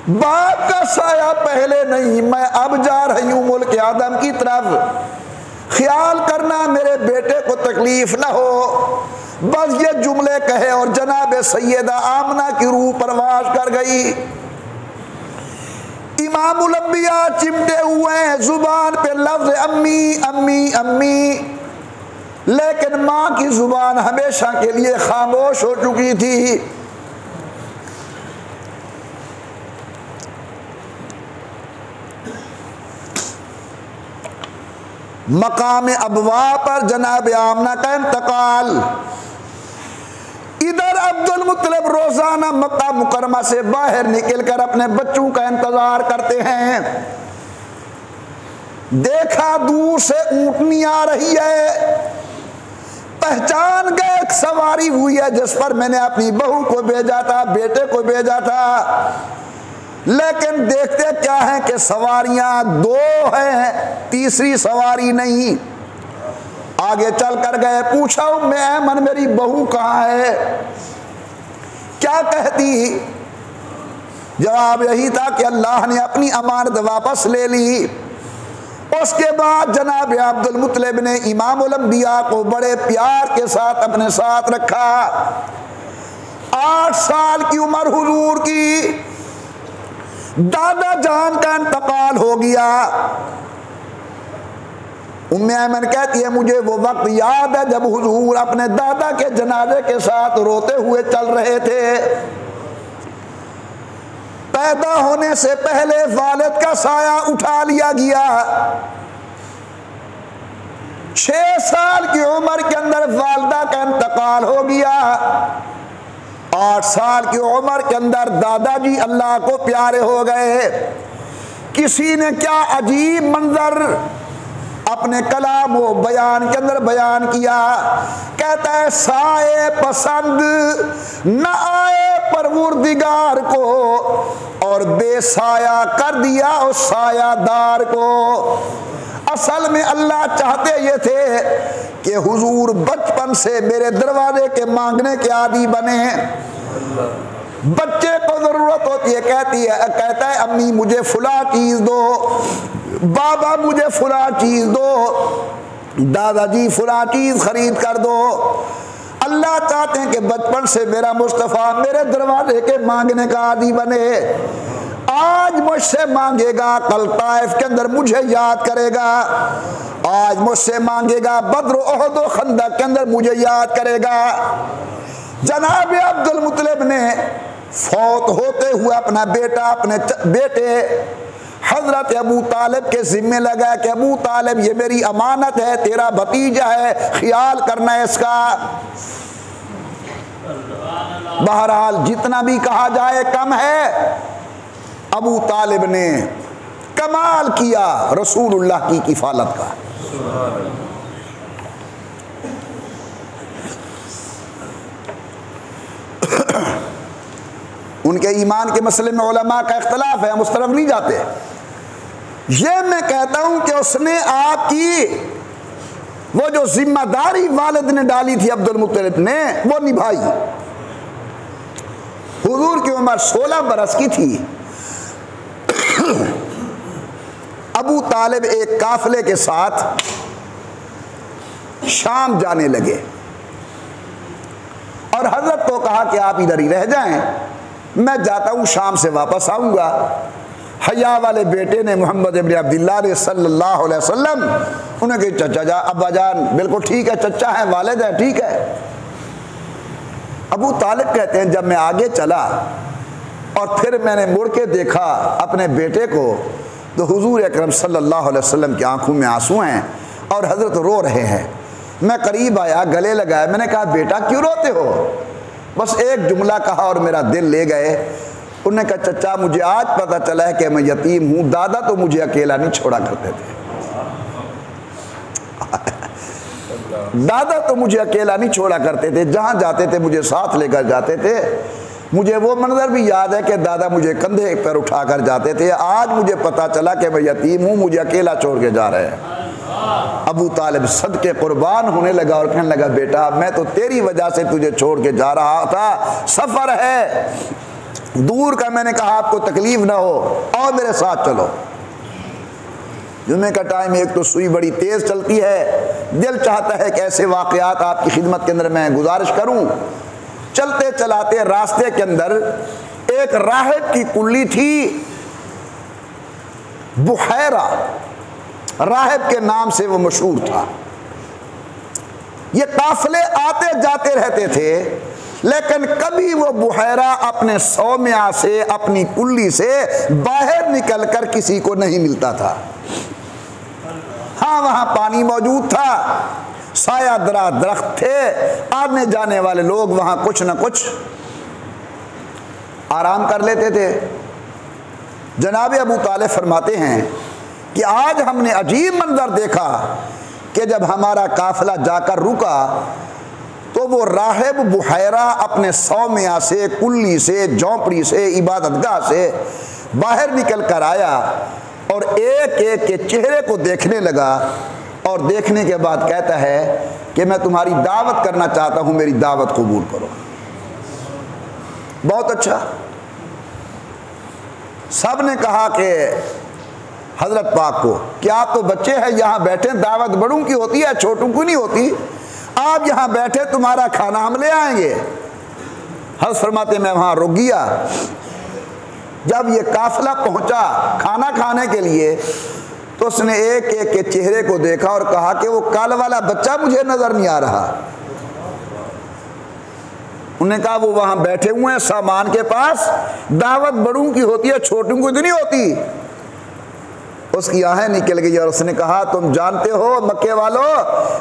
बाप का साया पहले नहीं, मैं अब जा रही हूँ मुल्क आदम की तरफ। ख्याल करना मेरे बेटे को तकलीफ ना हो। बस ये जुमले कहे और जनाब सैयदा आमना की रूह परवास कर गई। इमामुल अंबिया चिमटे हुए हैं, जुबान पे लफ्ज अम्मी अम्मी अम्मी, लेकिन माँ की जुबान हमेशा के लिए खामोश हो चुकी थी। मकाम अबवा पर जनाब आमना का इंतकाल। इधर अब्दुल मुत्तलिब रोजाना मक्का मुकरमा से बाहर निकलकर अपने बच्चों का इंतजार करते हैं। देखा दूर से ऊंटनी आ रही है, पहचान गए सवारी हुई है जिस पर मैंने अपनी बहू को भेजा था, बेटे को भेजा था। लेकिन देखते क्या है कि सवारियां दो हैं, तीसरी सवारी नहीं। आगे चल कर गए, पूछा उम्मे ऐमन मेरी बहू कहाँ है? क्या कहती? जवाब यही था कि अल्लाह ने अपनी अमानत वापस ले ली। उसके बाद जनाब अब्दुल मुत्तलिब ने इमामुल अंबिया को बड़े प्यार के साथ अपने साथ रखा। 8 साल की उम्र हुजूर की, दादा जान का इंतकाल हो गया। उम्मे ऐमन कहती है मुझे वो वक्त याद है जब हुजूर अपने दादा के जनाजे के साथ रोते हुए चल रहे थे। पैदा होने से पहले वालिद का साया उठा लिया गया। 6 साल की उम्र के अंदर वालिदा का इंतकाल हो गया। 8 साल की उम्र के अंदर दादाजी अल्लाह को प्यारे हो गए। किसी ने क्या अजीब मंजर अपने कलाम व बयान के अंदर बयान किया। कहता है साए पसंद न आए परवरदिगार को और बेसाया कर दिया उस सायादार को। असल में अल्लाह चाहते ये थे कि हुजूर बचपन से मेरे दरवाजे के मांगने के आदी बने। बच्चे को जरूरत होती है, कहता है अम्मी मुझे फुला चीज दो, बाबा मुझे फुला चीज दो, दादाजी फुला चीज खरीद कर दो। अल्लाह चाहते हैं कि बचपन से मेरा मुस्तफ़ा मेरे दरवाजे के मांगने का आदी बने। आज मुझसे मांगेगा, कल ताइफ के अंदर मुझे याद करेगा। आज मुझसे मांगेगा, बद्र ओहद व खंदक के अंदर मुझे याद करेगा। जनाब अब्दुल मुत्तलिब ने फौत होते हुए अपना बेटा अपने बेटे हजरत अबू तालिब के जिम्मे लगा कि अबू तालिब ये मेरी अमानत है, तेरा भतीजा है, ख्याल करना है इसका। बहरहाल जितना भी कहा जाए कम है। अबू तालिब ने कमाल किया रसूलुल्लाह की किफालत का। उनके ईमान के मसले में उलमा का इख्तलाफ है, हम उस तरफ नहीं जाते। ये मैं कहता हूं कि उसने आपकी वो जो जिम्मेदारी वालिद ने डाली थी अब्दुल मुत्तलिब ने वो निभाई। हुजूर की उम्र 16 बरस की थी। अबू तालिब एक काफिले के साथ शाम जाने लगे और हजरत को कहा कि आप इधर ही रह जाएं, मैं जाता हूं, शाम से वापस आऊंगा। हया वाले बेटे ने मोहम्मद इब्न अब्दुल्लाह ने सल्लल्लाहु अलैहि वसल्लम उन्हें कहा चचा जा अब्बा जान बिल्कुल ठीक है, चचा है, वालिद है, ठीक है। अबू तालिब कहते हैं जब मैं आगे चला और फिर मैंने मुड़ के देखा अपने बेटे को तो हुजूर अकरम सल्लल्लाहु अलैहि वसल्लम की आंखों में आंसू हैं और हजरत रो रहे हैं। मैं करीब आया, गले लगाया, मैंने कहा बेटा क्यों रोते हो? बस एक जुमला कहा और मेरा दिल ले गए। उन्होंने कहा चचा मुझे आज पता चला है कि मैं यतीम हूँ, दादा तो मुझे अकेला नहीं छोड़ा करते थे। दादा तो मुझे अकेला नहीं छोड़ा करते थे, जहाँ जाते थे मुझे साथ लेकर जाते थे। मुझे वो मंजर भी याद है कि दादा मुझे कंधे पर उठा कर जाते थे। आज मुझे पता चला कि मैं यतीम हूँ, मुझे अकेला छोड़ के जा रहे हैं। अबू तालिब सदके कुर्बान होने लगा और कहने लगा बेटा मैं तो तेरी वजह से तुझे छोड़ के जा रहा था, सफर है दूर का, मैंने कहा आपको तकलीफ ना हो और मेरे साथ चलो। जुम्मे का टाइम एक तो सुई बड़ी तेज चलती है, दिल चाहता है कि ऐसे वाकयात आपकी खिदमत के अंदर मैं गुजारिश करूं। चलते चलाते रास्ते के अंदर एक राहिब की कुल्ली थी, बुहैरा राहिब के नाम से वो मशहूर था। ये काफिले आते जाते रहते थे, लेकिन कभी वो बुहैरा अपने सौम्या से अपनी कुल्ली से बाहर निकलकर किसी को नहीं मिलता था। हाँ वहाँ पानी मौजूद था, साया दरा दरख्त थे, आने जाने वाले लोग वहाँ कुछ न कुछ आराम कर लेते थे। जनाब अबू तालिब फरमाते हैं कि आज हमने अजीब मंजर देखा कि जब हमारा काफिला जाकर रुका तो वो राहिब बुहैरा अपने सौमिया से, कुल्ली से, झोंपड़ी से, इबादतगाह से बाहर निकल कर आया और एक एक के चेहरे को देखने लगा और देखने के बाद कहता है कि मैं तुम्हारी दावत करना चाहता हूँ, मेरी दावत कबूल करो। बहुत अच्छा। सब ने कहा कि हजरत पाक को कि आप तो बच्चे हैं, यहाँ बैठे, दावत बड़ों की होती है, छोटों की नहीं होती, आप यहाँ बैठे, तुम्हारा खाना हम ले आएंगे। हज़रत फरमाते मैं वहाँ रुक गया। जब ये काफिला पहुँचा खाना खाने के लिए तो उसने एक एक के चेहरे को देखा और कहा कि वो कल वाला बच्चा मुझे नजर नहीं आ रहा। उन्होंने कहा वो वहाँ बैठे हुए हैं सामान के पास, दावत बड़ों की होती है, छोटों की तो नहीं होती। उसकी आहें निकल गई और उसने कहा तुम जानते हो मक्के वालों,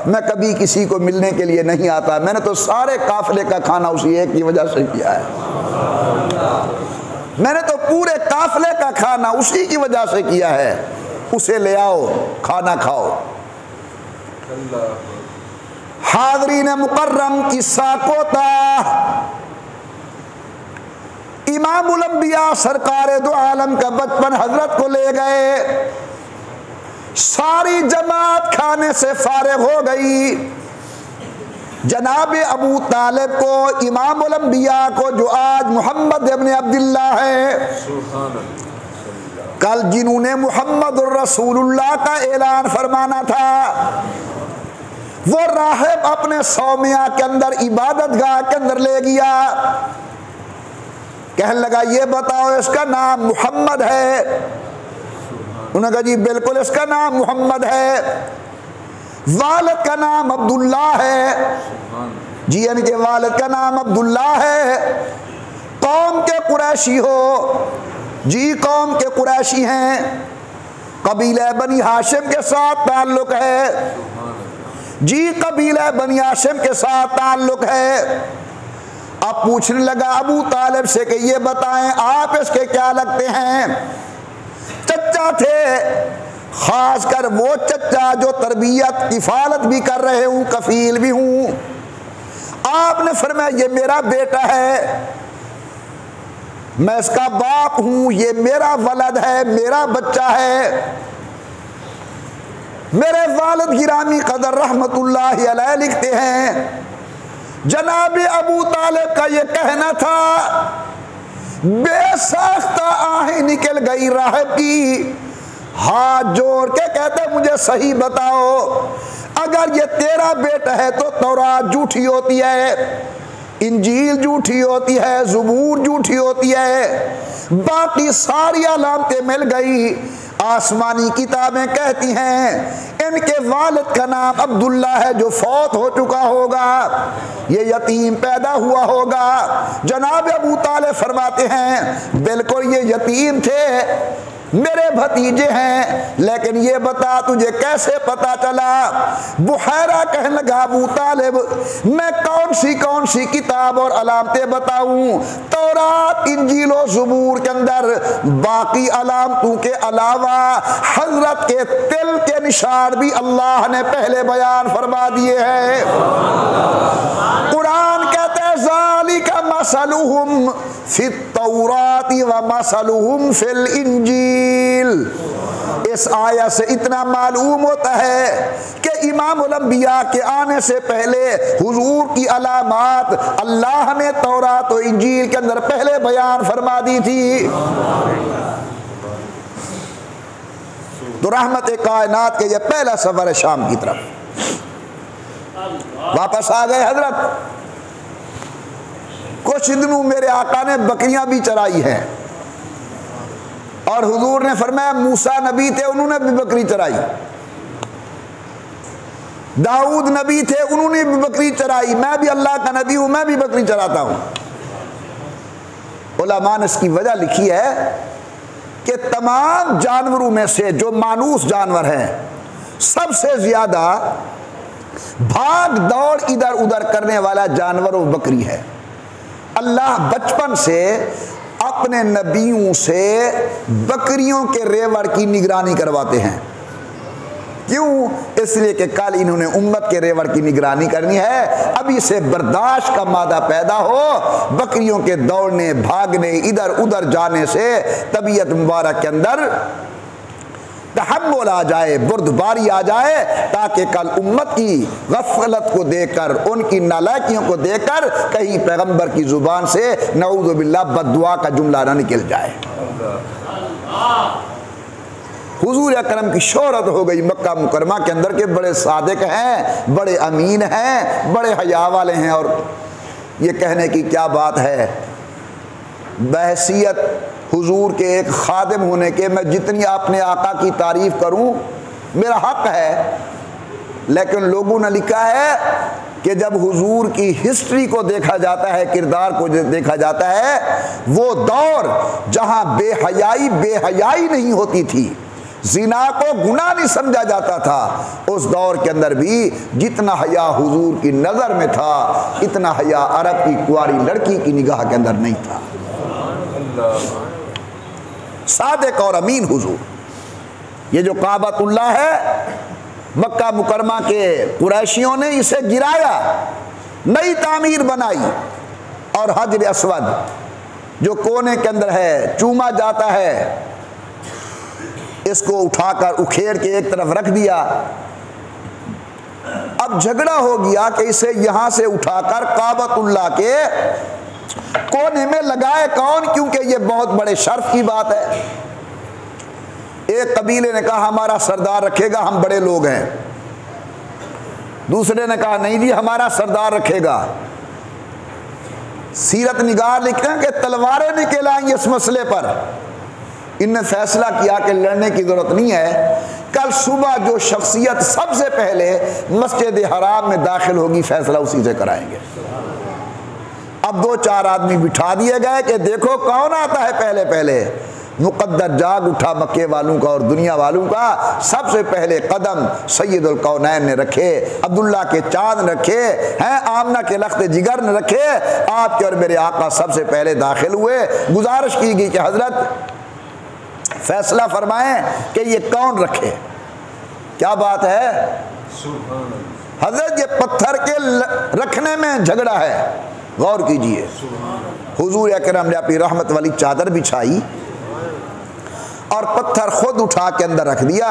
मैं कभी किसी को मिलने के लिए नहीं आता, मैंने तो सारे काफिले का खाना उसी एक की वजह से किया है, मैंने तो पूरे काफिले का खाना उसी की वजह से किया है, उसे ले आओ खाना खाओ। हाज़रीन मुकर्रम की साकोता इमामुल अंबिया सरकार दो आलम का बचपन हजरत को ले गए, सारी जमात खाने से फारिग हो गई। जनाब अबू तालिब को, इमामुल अंबिया को, जो आज मोहम्मद इब्न अब्दुल्लाह है, कल जिन्होंने मोहम्मद रसूलुल्लाह का ऐलान फरमाना था, वो राहिब अपने सौमिया के अंदर, इबादतगाह के अंदर ले गया। कहने लगा ये बताओ इसका नाम मोहम्मद है? उन्होंने कहा जी बिल्कुल इसका नाम मोहम्मद है। वालिद का नाम अब्दुल्ला है? जी इनके वालिद का नाम अब्दुल्ला है। कौम के कुरैशी हो? जी कौम के कुरैशी हैं। कबीला बनी हाशिम के साथ ताल्लुक है? जी कबीला बनी हाशिम के साथ ताल्लुक है। अब पूछने लगा अबू तालिब से कि ये बताएं आप इसके क्या लगते हैं? चचा थे, खासकर वो चचा जो तरबियत किफालत भी कर रहे हूँ, कफील भी हूँ। आपने फरमाया ये मेरा बेटा है, मैं इसका बाप हूँ, ये मेरा वलद है, मेरा बच्चा है। मेरे वालिद गिरामी कदर रहमतुल्लाहि अलैह लिखते हैं जनाब अबू तालिब का ये कहना था, बेसाख्ता आहें निकल गई राहिब की, हाथ जोड़ के कहते मुझे सही बताओ, अगर ये तेरा बेटा है तो तौरात झूठी होती है, इंजील झूठी होती है, ज़बूर झूठी होती है, बाकी सारी अलामतें मिल गई। आसमानी किताबें कहती हैं इनके वालिद का नाम अब्दुल्ला है जो फौत हो चुका होगा, ये यतीम पैदा हुआ होगा। जनाब अबू तालिब फरमाते हैं बिल्कुल ये यतीम थे, मेरे भतीजे हैं, लेकिन ये बता तुझे कैसे पता चला? बुहैरा कहने लगा अबू तालिब मैं कौन सी किताब और अलामतें बताऊं? तौरात, इंजील और ज़बूर के अंदर बाकी अलामतों के अलावा हजरत के तिल के निशान भी अल्लाह ने पहले बयान फरमा दिए हैं। कुरान कहते हैं ज़ालिका मसलुहुम फित तौराती व मसलुहुम फिल इंजील। इस आयत से इतना मालूम होता है कि इमामुल अंबिया के आने से पहले हुजूर की अलामात अल्लाह ने तौरात और इंजील के अंदर पहले बयान फरमा दी थी। तो रहमत कायनात के ये पहला सफर है शाम की तरफ। वापस आ गए हजरत। कुछ दिनों मेरे आका ने बकरियां भी चराई हैं और हुजूर ने फरमाया मूसा नबी थे उन्होंने भी बकरी चराई, दाऊद नबी थे उन्होंने भी बकरी चराई, मैं भी अल्लाह का नबी हूं, मैं भी बकरी चराता हूं। उलमा ने इसकी वजह लिखी है कि तमाम जानवरों में से जो मानूस जानवर हैं सबसे ज्यादा भाग दौड़ इधर उधर करने वाला जानवर वो बकरी है। अल्लाह बचपन से अपने नबियों से बकरियों के रेवड़ की निगरानी करवाते हैं। क्यों? इसलिए कि कल इन्होंने उम्मत के रेवड़ की निगरानी करनी है। अभी से बर्दाश्त का मादा पैदा हो, बकरियों के दौड़ने भागने इधर उधर जाने से तबीयत मुबारक के अंदर तहम्मुल आ जाए, बुर्दबारी आ जाए, ताकि कल उम्मत की गफलत को देखकर, उनकी नालायकियों को देखकर कहीं पैगंबर की जुबान से नऊज़ु बिल्लाह बद्दुआ का जुमला ना निकल जाए। हुजूर अकरम की शोहरत हो गई मक्का मुकरमा के अंदर के बड़े सादिक हैं, बड़े अमीन हैं, बड़े हया वाले हैं। और ये कहने की क्या बात है, बहसीयत हुजूर के एक खादिम होने के मैं जितनी अपने आका की तारीफ करूं मेरा हक है, लेकिन लोगों ने लिखा है कि जब हुजूर की हिस्ट्री को देखा जाता है, किरदार को देखा जाता है, वो दौर जहां बेहयाई नहीं होती थी, जिना को गुनाह नहीं समझा जाता था, उस दौर के अंदर भी जितना हया हुजूर की नज़र में था, इतना हया अरब की कुंवारी लड़की की निगाह के अंदर नहीं था। सादिक और अमीन हुजूर। ये जो काबतुल्लाह है, मक्का मुकरमा के कुरैशियों ने इसे गिराया, नई तामीर बनाई, और हजर अस्वद जो कोने के अंदर है, चूमा जाता है, इसको उठाकर उखेड़ के एक तरफ रख दिया। अब झगड़ा हो गया कि इसे यहां से उठाकर काबतुल्लाह के कोने में लगाए कौन, क्योंकि ये बहुत बड़े शर्फ की बात है। एक कबीले ने कहा हमारा सरदार रखेगा, हम बड़े लोग हैं। दूसरे ने कहा नहीं जी हमारा सरदार रखेगा। सीरत निगार लिखते हैं कि तलवारें निकल आएंगी इस मसले पर। इनने फैसला किया कि लड़ने की जरूरत नहीं है, कल सुबह जो शख्सियत सबसे पहले मस्जिद हराम में दाखिल होगी फैसला उसी से कराएंगे। अब 2-4 आदमी बिठा दिए गए कि देखो कौन आता है पहले पहले। मुकद्दर जाग उठा मक्के वालों का और दुनिया वालों का। सबसे पहले कदम सैयदुल कौनैन ने रखे, अब्दुल्ला के चांद रखे हैं, आमना के लख्त जिगर ने रखे। आपके और मेरे आका सबसे पहले दाखिल हुए। गुजारिश की गई कि हजरत फैसला फरमाएं कि ये कौन रखे। क्या बात है हजरत, ये पत्थर के रखने में झगड़ा है। गौर कीजिए, हुजूर अकरम ने अपनी रहमत वाली चादर बिछाई और पत्थर खुद उठा के अंदर रख दिया।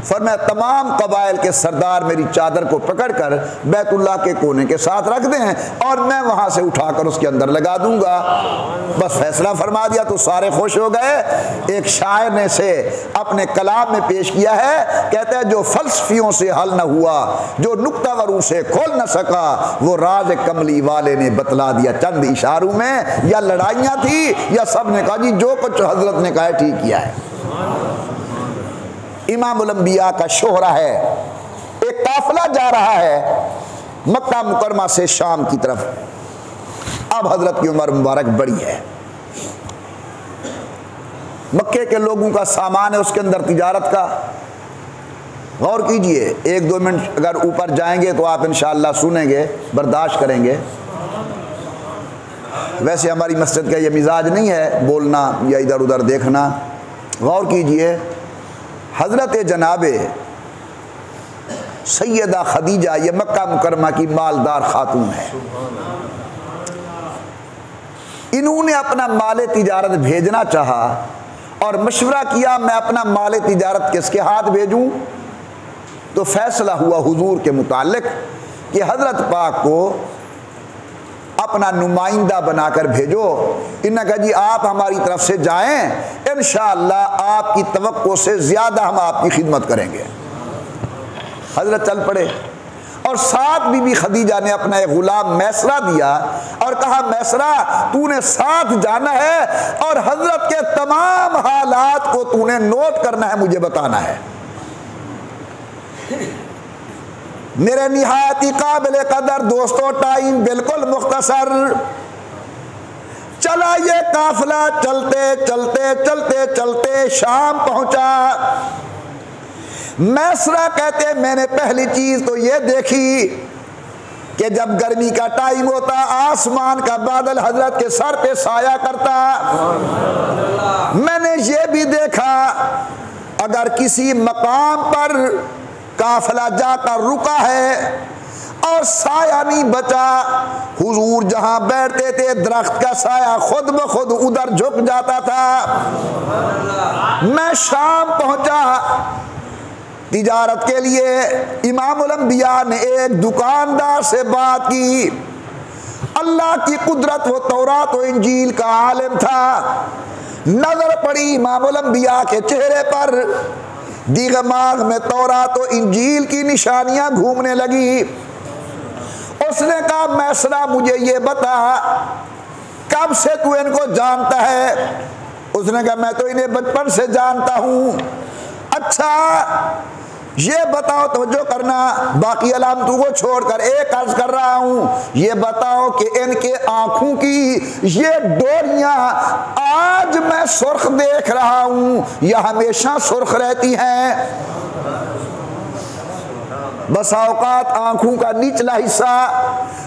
फरमाया तमाम कबाइल के सरदार मेरी चादर को पकड़कर बैतुल्लाह के कोने के साथ रख दें और मैं वहां से उठाकर उसके अंदर लगा दूंगा। बस फैसला फरमा दिया तो सारे खुश हो गए। एक शायर ने से अपने कलाम में पेश किया है, कहता है जो फलसफियों से हल न हुआ, जो नुक्तावरों से खोल न सका, वो राज कमली वाले ने बतला दिया चंद इशारों में। या लड़ाइयां थी या सब ने कहा जी जो कुछ हजरत ने कहा ठीक किया है। इमामुल अंबिया का शोहरा है। एक काफिला जा रहा है मक्का मुकरमा से शाम की तरफ। अब हजरत की उम्र मुबारक बड़ी है, मक्के के लोगों का सामान है उसके अंदर तिजारत का। गौर कीजिए, 1-2 मिनट अगर ऊपर जाएंगे तो आप इंशाअल्लाह सुनेंगे, बर्दाश्त करेंगे। वैसे हमारी मस्जिद का ये मिजाज नहीं है बोलना या इधर उधर देखना। गौर कीजिए, हजरत जनाबे सैयदा खदीजा ये मक्का मुकरमा की मालदार खातून है। इन्होंने अपना माल तिजारत भेजना चाहा और मशवरा किया मैं अपना माल तिजारत किसके हाथ भेजूं। तो फैसला हुआ हुजूर के मुतालिक कि हजरत पाक को अपना नुमाइंदा बनाकर भेजो। इन्होंने कहा जी आप हमारी तरफ से जाएं, इंशाअल्लाह आपकी तवक्को से ज्यादा हम आपकी खिदमत करेंगे। हजरत चल पड़े और साथ बीबी खदीजा ने अपना एक गुलाम मैसरा दिया और कहा मैसरा तूने साथ जाना है और हजरत के तमाम हालात को तूने नोट करना है, मुझे बताना है। मेरे निहायती काबिल कदर दोस्तों, टाइम बिल्कुल मुख्तसर। चला ये काफिला चलते चलते चलते चलते शाम पहुंचा। मैसरा कहते मैंने पहली चीज तो ये देखी कि जब गर्मी का टाइम होता आसमान का बादल हजरत के सर पे साया करता। मैंने ये भी देखा अगर किसी मकाम पर काफिला जाकर रुका है और साया नहीं बचा, हुजूर जहां बैठते थे दरख्त का साया खुद ब खुद उधर झुक जाता था। मैं शाम पहुंचा तिजारत के लिए। इमामुल अंबिया ने एक दुकानदार से बात की। अल्लाह की कुदरत, वो तौरात व इंजील का आलिम था। नजर पड़ी इमामुल अंबिया के चेहरे पर, दिमाग में तौरात व इंजील की निशानियां घूमने लगी। उसने कहा मैसरा मुझे ये बता कब से तू इनको जानता है? उसने कहा मैं तो इन्हें बचपन से जानता हूं। अच्छा ये बताओ, तो जो करना, बाकी अलामतों को छोड़कर एक अर्ज कर रहा हूं, ये बताओ कि इनके आंखों की ये डोरियां आज मैं सुर्ख देख रहा हूं या हमेशा सुर्ख रहती हैं? बसा औकात आंखों का निचला हिस्सा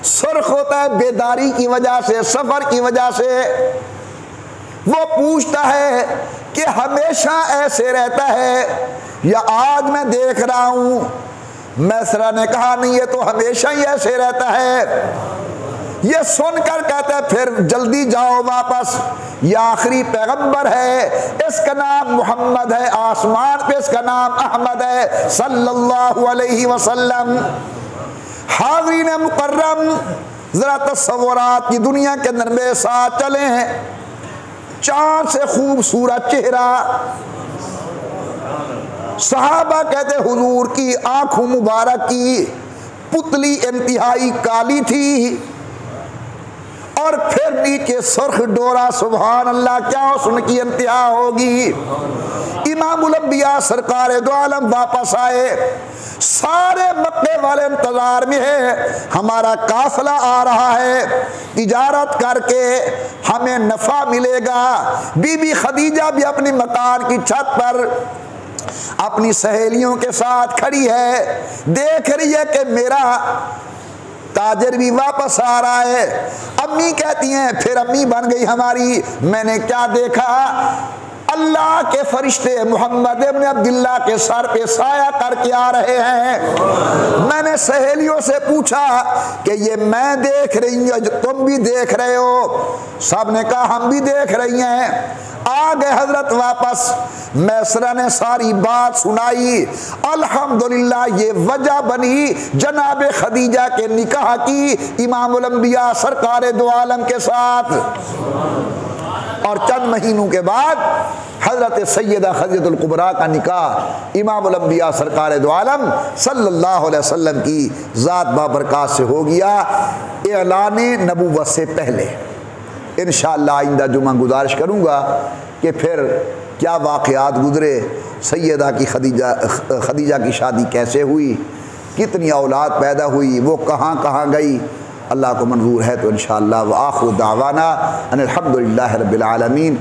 सुर्ख होता है बेदारी की वजह से, सफर की वजह से। वो पूछता है कि हमेशा ऐसे रहता है या आज मैं देख रहा हूं? मैसरा ने कहा नहीं, ये तो हमेशा ही ऐसे रहता है। ये सुनकर कहता है फिर जल्दी जाओ वापस, ये आखिरी पैगंबर है, इसका नाम मोहम्मद है, आसमान पे इसका नाम अहमद है सल्लल्लाहु अलैहि वसल्लम। हाज़रीन मुकर्रम, जरा तस्वुरात की दुनिया के अंदर मेरे साथ चले। चांद से खूबसूरत चेहरा, सहाबा कहते हुजूर की आंखों मुबारक की पुतली इंतहाई काली थी और फिर नीचे सुर्ख डोरा। सुभान अल्लाह, क्या हुस्न की इंतहा होगी। इमामुल अंबिया सरकार दो आलम वापस आए। सारे मक्के वाले इंतजार में है, हमारा काफिला आ रहा है, तिजारत करके हमें नफा मिलेगा। बीबी खदीजा भी अपनी मकान की छत पर अपनी सहेलियों के साथ खड़ी है, देख रही है कि मेरा ताजर भी वापस आ रहा है। अम्मी कहती हैं, फिर अम्मी बन गई हमारी। मैंने क्या देखा? अल्लाह के फरिश्ते मोहम्मद इब्न अब्दुल्लाह के सर पे साया करके आ रहे हैं। मैंने सहेलियों से पूछा कि ये मैं देख रही हूँ, तुम भी देख रहे हो? सब ने कहा हम भी देख रही हैं। आ गए हजरत वापस। मैसरा ने सारी बात सुनाई। अल्हम्दुलिल्लाह ये वजह बनी जनाब खदीजा के निकाह की इमामुल अंबिया सरकार दो आलम के साथ। और चंद महीनों के बाद हजरत सैयदा खदीजतुल कुबरा का निकाह इमामुल अंबिया सरकार दो आलम सल्लल्लाहु अलैहि वसल्लम की ज़ात बाबरकात से हो गया, एलाने नबुव्वत से पहले। इंशाअल्लाह आइंदा जुमा गुजारिश करूँगा कि फिर क्या वाक़यात गुज़रे, सैयदा की खदीजा की शादी कैसे हुई, कितनी औलाद पैदा हुई, वो कहाँ कहाँ गई। अल्लाह को मंजूर है तो इंशाअल्लाह व आखिर दावाना अनिल हम्दुलिल्लाहि रब्बिल आलमीन।